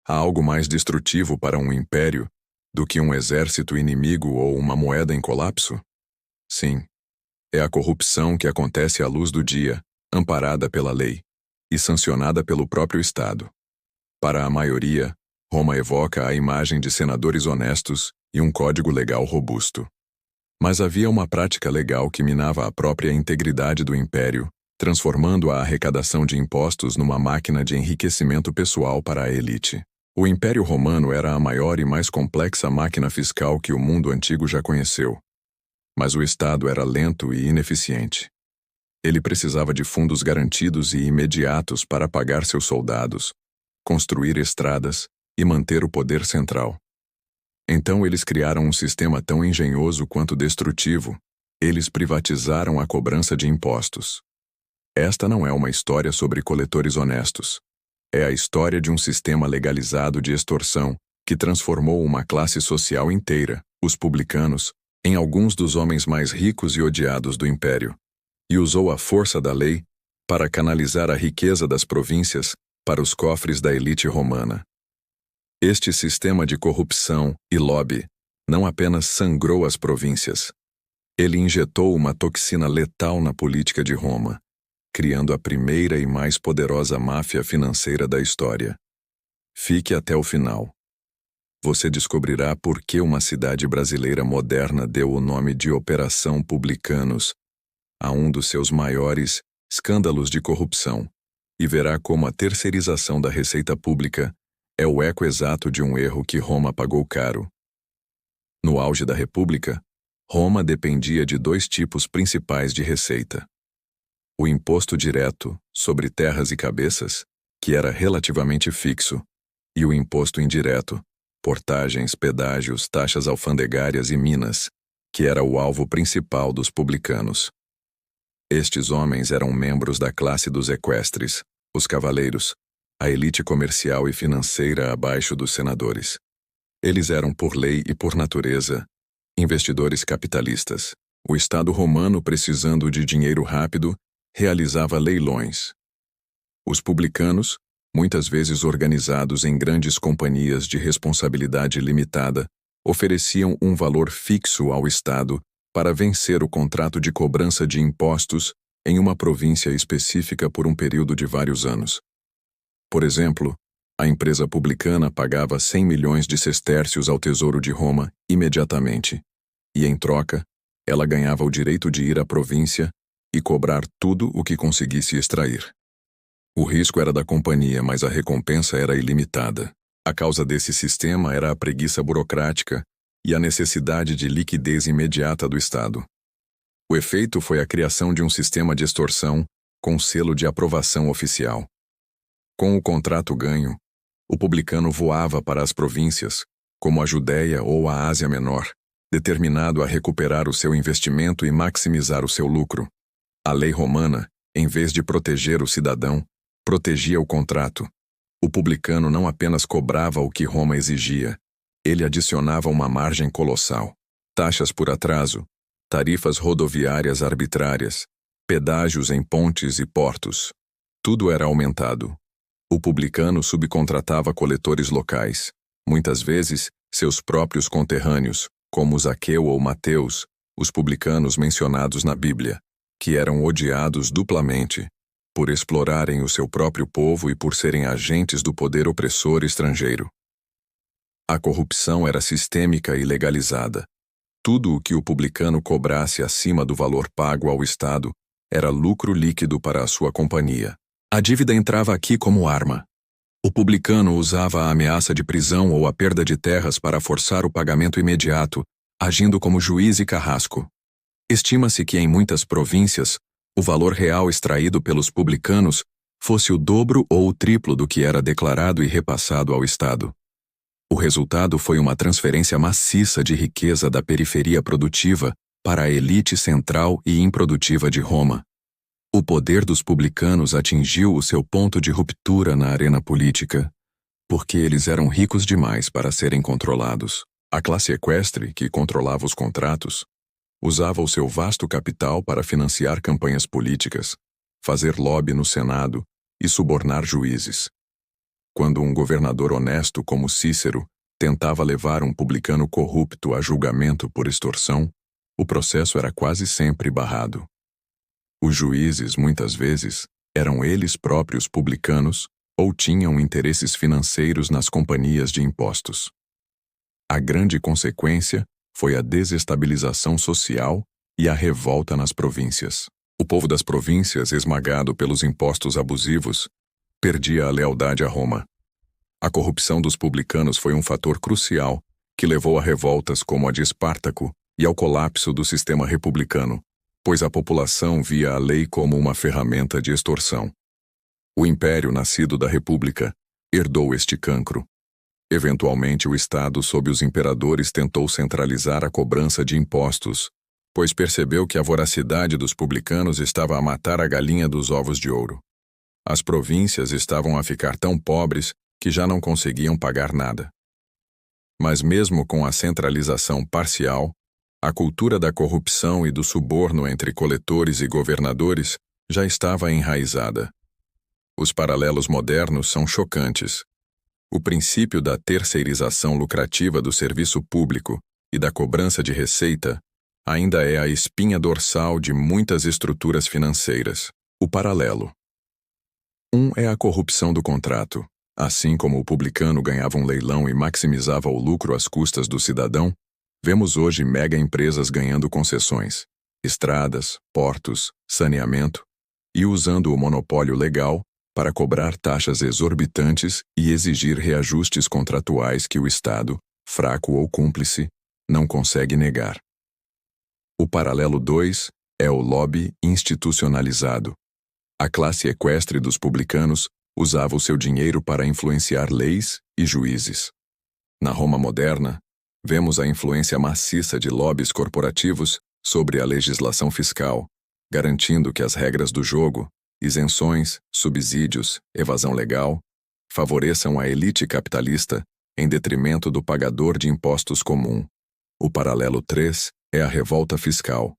Há algo mais destrutivo para um império do que um exército inimigo ou uma moeda em colapso? Sim, é a corrupção que acontece à luz do dia, amparada pela lei e sancionada pelo próprio Estado. Para a maioria, Roma evoca a imagem de senadores honestos e um código legal robusto. Mas havia uma prática legal que minava a própria integridade do império, transformando a arrecadação de impostos numa máquina de enriquecimento pessoal para a elite. O Império Romano era a maior e mais complexa máquina fiscal que o mundo antigo já conheceu. Mas o Estado era lento e ineficiente. Ele precisava de fundos garantidos e imediatos para pagar seus soldados, construir estradas e manter o poder central. Então eles criaram um sistema tão engenhoso quanto destrutivo. Eles privatizaram a cobrança de impostos. Esta não é uma história sobre coletores honestos. É a história de um sistema legalizado de extorsão que transformou uma classe social inteira, os publicanos, em alguns dos homens mais ricos e odiados do império, e usou a força da lei para canalizar a riqueza das províncias para os cofres da elite romana. Este sistema de corrupção e lobby não apenas sangrou as províncias. Ele injetou uma toxina letal na política de Roma, criando a primeira e mais poderosa máfia financeira da história. Fique até o final. Você descobrirá por que uma cidade brasileira moderna deu o nome de Operação Publicanos a um dos seus maiores escândalos de corrupção, e verá como a terceirização da receita pública é o eco exato de um erro que Roma pagou caro. No auge da República, Roma dependia de dois tipos principais de receita. O imposto direto sobre terras e cabeças, que era relativamente fixo, e o imposto indireto, portagens, pedágios, taxas alfandegárias e minas, que era o alvo principal dos publicanos. Estes homens eram membros da classe dos equestres, os cavaleiros, a elite comercial e financeira abaixo dos senadores. Eles eram, por lei e por natureza, investidores capitalistas. O Estado romano, precisando de dinheiro rápido, realizava leilões. Os publicanos, muitas vezes organizados em grandes companhias de responsabilidade limitada, ofereciam um valor fixo ao Estado para vencer o contrato de cobrança de impostos em uma província específica por um período de vários anos. Por exemplo, a empresa publicana pagava 100 milhões de sestércios ao Tesouro de Roma imediatamente, e em troca, ela ganhava o direito de ir à província e cobrar tudo o que conseguisse extrair. O risco era da companhia, mas a recompensa era ilimitada. A causa desse sistema era a preguiça burocrática e a necessidade de liquidez imediata do Estado. O efeito foi a criação de um sistema de extorsão com selo de aprovação oficial. Com o contrato ganho, o publicano voava para as províncias, como a Judéia ou a Ásia Menor, determinado a recuperar o seu investimento e maximizar o seu lucro. A lei romana, em vez de proteger o cidadão, protegia o contrato. O publicano não apenas cobrava o que Roma exigia, ele adicionava uma margem colossal. Taxas por atraso, tarifas rodoviárias arbitrárias, pedágios em pontes e portos. Tudo era aumentado. O publicano subcontratava coletores locais, muitas vezes seus próprios conterrâneos, como Zaqueu ou Mateus, os publicanos mencionados na Bíblia, que eram odiados duplamente, por explorarem o seu próprio povo e por serem agentes do poder opressor estrangeiro. A corrupção era sistêmica e legalizada. Tudo o que o publicano cobrasse acima do valor pago ao Estado era lucro líquido para a sua companhia. A dívida entrava aqui como arma. O publicano usava a ameaça de prisão ou a perda de terras para forçar o pagamento imediato, agindo como juiz e carrasco. Estima-se que em muitas províncias, o valor real extraído pelos publicanos fosse o dobro ou o triplo do que era declarado e repassado ao Estado. O resultado foi uma transferência maciça de riqueza da periferia produtiva para a elite central e improdutiva de Roma. O poder dos publicanos atingiu o seu ponto de ruptura na arena política, porque eles eram ricos demais para serem controlados. A classe equestre, que controlava os contratos, usava o seu vasto capital para financiar campanhas políticas, fazer lobby no Senado e subornar juízes. quando um governador honesto como Cícero tentava levar um publicano corrupto a julgamento por extorsão, o processo era quase sempre barrado. Os juízes, muitas vezes, eram eles próprios publicanos ou tinham interesses financeiros nas companhias de impostos. A grande consequência foi a desestabilização social e a revolta nas províncias. O povo das províncias, esmagado pelos impostos abusivos, perdia a lealdade a Roma. A corrupção dos publicanos foi um fator crucial que levou a revoltas como a de Espartaco e ao colapso do sistema republicano, pois a população via a lei como uma ferramenta de extorsão. O império nascido da República herdou este cancro. Eventualmente, o Estado, sob os imperadores, tentou centralizar a cobrança de impostos, pois percebeu que a voracidade dos publicanos estava a matar a galinha dos ovos de ouro. As províncias estavam a ficar tão pobres que já não conseguiam pagar nada. Mas mesmo com a centralização parcial, a cultura da corrupção e do suborno entre coletores e governadores já estava enraizada. Os paralelos modernos são chocantes. O princípio da terceirização lucrativa do serviço público e da cobrança de receita ainda é a espinha dorsal de muitas estruturas financeiras. O paralelo. Um é a corrupção do contrato. Assim como o publicano ganhava um leilão e maximizava o lucro às custas do cidadão, vemos hoje mega empresas ganhando concessões, estradas, portos, saneamento, e usando o monopólio legal para cobrar taxas exorbitantes e exigir reajustes contratuais que o Estado, fraco ou cúmplice, não consegue negar. O paralelo 2 é o lobby institucionalizado. A classe equestre dos publicanos usava o seu dinheiro para influenciar leis e juízes. Na Roma moderna, vemos a influência maciça de lobbies corporativos sobre a legislação fiscal, garantindo que as regras do jogo, isenções, subsídios, evasão legal, favoreçam a elite capitalista em detrimento do pagador de impostos comum. O paralelo 3 é a revolta fiscal.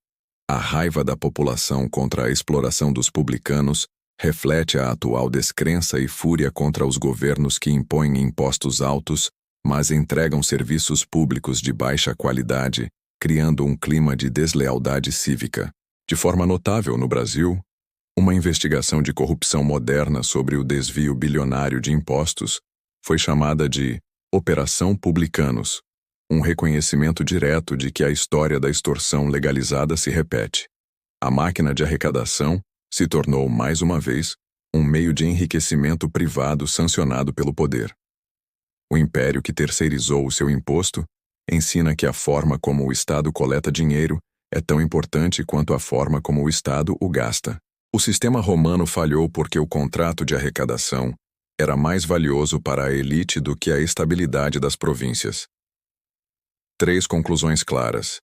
A raiva da população contra a exploração dos publicanos reflete a atual descrença e fúria contra os governos que impõem impostos altos, mas entregam serviços públicos de baixa qualidade, criando um clima de deslealdade cívica. De forma notável no Brasil, uma investigação de corrupção moderna sobre o desvio bilionário de impostos foi chamada de Operação Publicanos, um reconhecimento direto de que a história da extorsão legalizada se repete. A máquina de arrecadação se tornou, mais uma vez, um meio de enriquecimento privado sancionado pelo poder. O império que terceirizou o seu imposto ensina que a forma como o Estado coleta dinheiro é tão importante quanto a forma como o Estado o gasta. O sistema romano falhou porque o contrato de arrecadação era mais valioso para a elite do que a estabilidade das províncias. 3 conclusões claras.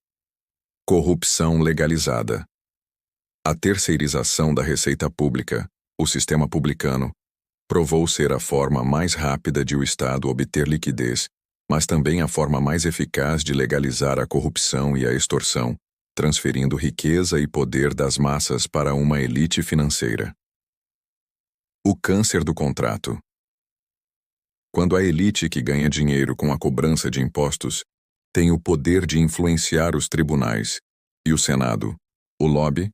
Corrupção legalizada. A terceirização da receita pública, o sistema publicano, provou ser a forma mais rápida de o Estado obter liquidez, mas também a forma mais eficaz de legalizar a corrupção e a extorsão, transferindo riqueza e poder das massas para uma elite financeira. O câncer do contrato. Quando a elite que ganha dinheiro com a cobrança de impostos tem o poder de influenciar os tribunais e o Senado, o lobby,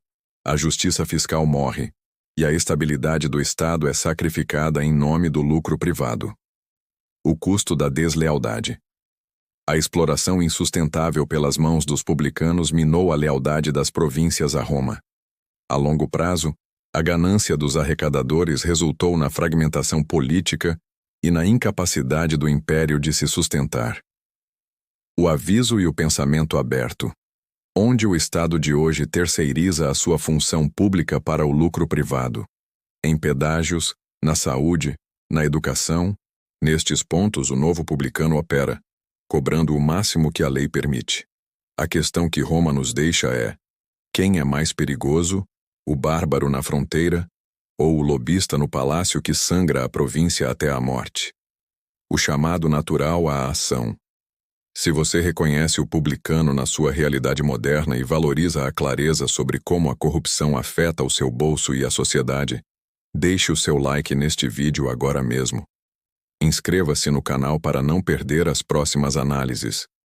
a justiça fiscal morre, e a estabilidade do Estado é sacrificada em nome do lucro privado. O custo da deslealdade. A exploração insustentável pelas mãos dos publicanos minou a lealdade das províncias a Roma. A longo prazo, a ganância dos arrecadadores resultou na fragmentação política e na incapacidade do império de se sustentar. O aviso e o pensamento aberto. Onde o Estado de hoje terceiriza a sua função pública para o lucro privado. Em pedágios, na saúde, na educação, nestes pontos o novo publicano opera, cobrando o máximo que a lei permite. A questão que Roma nos deixa é: quem é mais perigoso, o bárbaro na fronteira ou o lobista no palácio que sangra a província até a morte? O chamado natural à ação. Se você reconhece o publicano na sua realidade moderna e valoriza a clareza sobre como a corrupção afeta o seu bolso e a sociedade, deixe o seu like neste vídeo agora mesmo. Inscreva-se no canal para não perder as próximas análises.